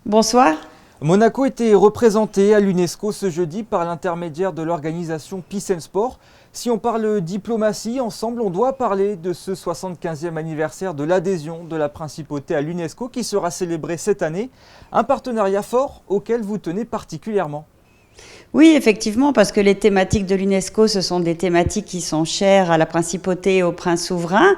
Bonsoir. Monaco était représenté à l'UNESCO ce jeudi par l'intermédiaire de l'organisation Peace and Sport. Si on parle diplomatie, ensemble, on doit parler de ce 75e anniversaire de l'adhésion de la principauté à l'UNESCO qui sera célébré cette année. Un partenariat fort auquel vous tenez particulièrement. Oui, effectivement, parce que les thématiques de l'UNESCO, ce sont des thématiques qui sont chères à la principauté et au prince souverain.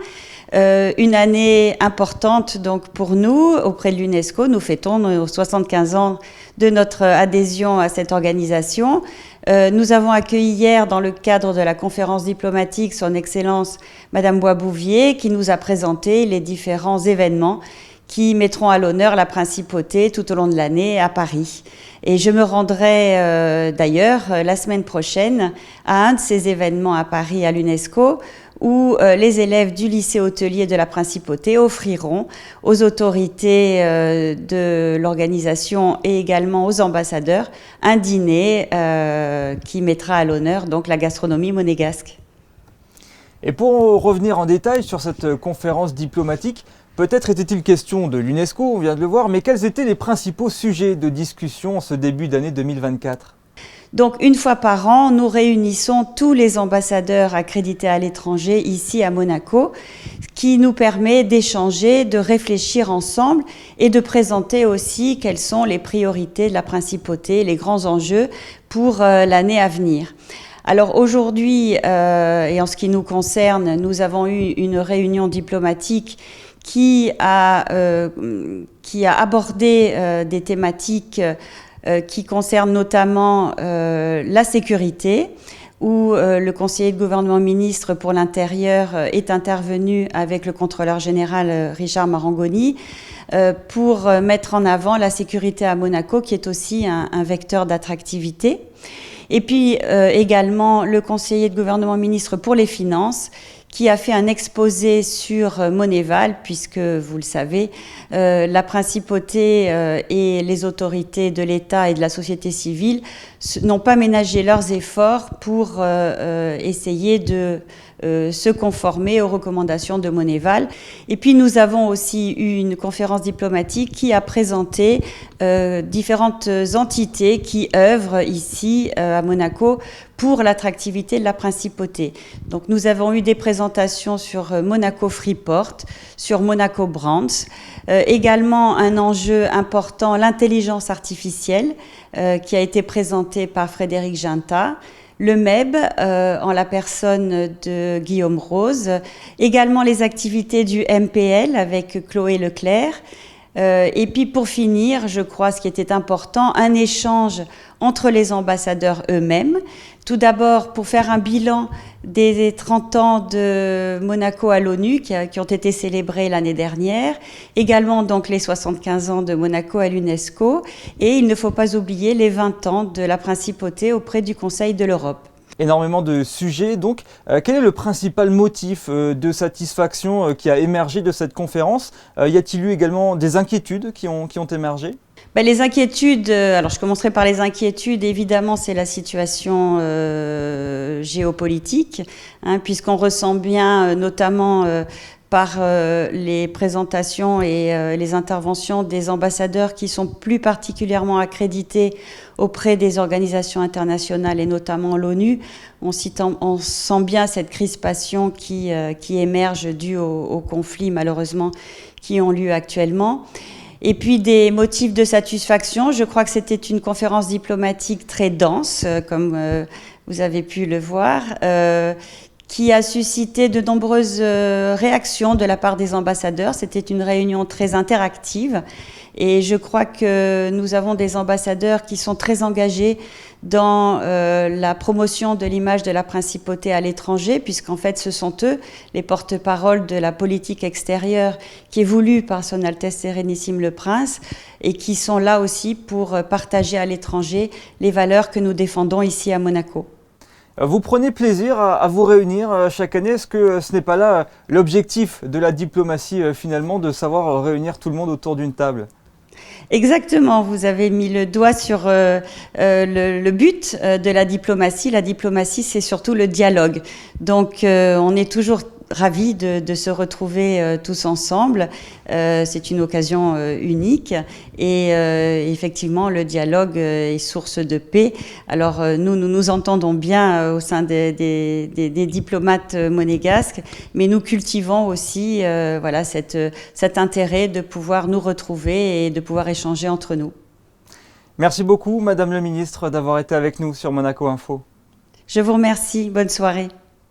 Une année importante donc pour nous auprès de l'UNESCO. Nous fêtons nos 75 ans de notre adhésion à cette organisation. Nous avons accueilli hier, dans le cadre de la conférence diplomatique, Son Excellence Madame Boisbouvier, qui nous a présenté les différents événements qui mettront à l'honneur la principauté tout au long de l'année à Paris. Et je me rendrai d'ailleurs la semaine prochaine à un de ces événements à Paris à l'UNESCO où les élèves du lycée hôtelier de la principauté offriront aux autorités de l'organisation et également aux ambassadeurs un dîner qui mettra à l'honneur donc la gastronomie monégasque. Et pour revenir en détail sur cette conférence diplomatique, peut-être était-il question de l'UNESCO, on vient de le voir, mais quels étaient les principaux sujets de discussion en ce début d'année 2024 ? Donc, une fois par an, nous réunissons tous les ambassadeurs accrédités à l'étranger ici à Monaco, qui nous permet d'échanger, de réfléchir ensemble et de présenter aussi quelles sont les priorités de la principauté, les grands enjeux pour l'année à venir. Alors aujourd'hui, et en ce qui nous concerne, nous avons eu une réunion diplomatique qui a abordé des thématiques qui concernent notamment la sécurité, où le conseiller de gouvernement ministre pour l'Intérieur est intervenu avec le contrôleur général Richard Marangoni pour mettre en avant la sécurité à Monaco, qui est aussi un vecteur d'attractivité. Et puis également le conseiller de gouvernement ministre pour les Finances, qui a fait un exposé sur Monéval, puisque, vous le savez, la principauté et les autorités de l'État et de la société civile n'ont pas ménagé leurs efforts pour essayer de se conformer aux recommandations de Monéval. Et puis nous avons aussi eu une conférence diplomatique qui a présenté différentes entités qui œuvrent ici à Monaco pour l'attractivité de la principauté. Donc nous avons eu des présentations sur Monaco Freeport, sur Monaco Brands, également un enjeu important, l'intelligence artificielle, qui a été présenté par Frédéric Ginta, le MEB en la personne de Guillaume Rose, également les activités du MPL avec Chloé Leclerc, et puis pour finir, je crois ce qui était important, un échange entre les ambassadeurs eux-mêmes. Tout d'abord pour faire un bilan des 30 ans de Monaco à l'ONU qui ont été célébrés l'année dernière, également donc les 75 ans de Monaco à l'UNESCO, et il ne faut pas oublier les 20 ans de la principauté auprès du Conseil de l'Europe. Énormément de sujets, donc quel est le principal motif de satisfaction qui a émergé de cette conférence ? Y a-t-il eu également des inquiétudes qui ont émergé ? Les inquiétudes, alors je commencerai par les inquiétudes, évidemment c'est la situation géopolitique, puisqu'on ressent bien notamment par les présentations et les interventions des ambassadeurs qui sont plus particulièrement accrédités auprès des organisations internationales et notamment l'ONU. On sent bien cette crispation qui émerge due aux conflits malheureusement qui ont lieu actuellement. Et puis des motifs de satisfaction, je crois que c'était une conférence diplomatique très dense, comme vous avez pu le voir, qui a suscité de nombreuses réactions de la part des ambassadeurs. C'était une réunion très interactive et je crois que nous avons des ambassadeurs qui sont très engagés dans la promotion de l'image de la principauté à l'étranger, puisqu'en fait ce sont eux les porte-parole de la politique extérieure qui est voulue par Son Altesse Sérénissime le Prince et qui sont là aussi pour partager à l'étranger les valeurs que nous défendons ici à Monaco. Vous prenez plaisir à vous réunir chaque année. Est-ce que ce n'est pas là l'objectif de la diplomatie finalement, de savoir réunir tout le monde autour d'une table ? Exactement, vous avez mis le doigt sur le but de la diplomatie. La diplomatie, c'est surtout le dialogue. Donc, on est toujours ravis de se retrouver tous ensemble. C'est une occasion unique et effectivement le dialogue est source de paix. Alors nous nous entendons bien au sein des diplomates monégasques, mais nous cultivons aussi voilà, cet intérêt de pouvoir nous retrouver et de pouvoir échanger entre nous. Merci beaucoup Madame le Ministre d'avoir été avec nous sur Monaco Info. Je vous remercie, bonne soirée.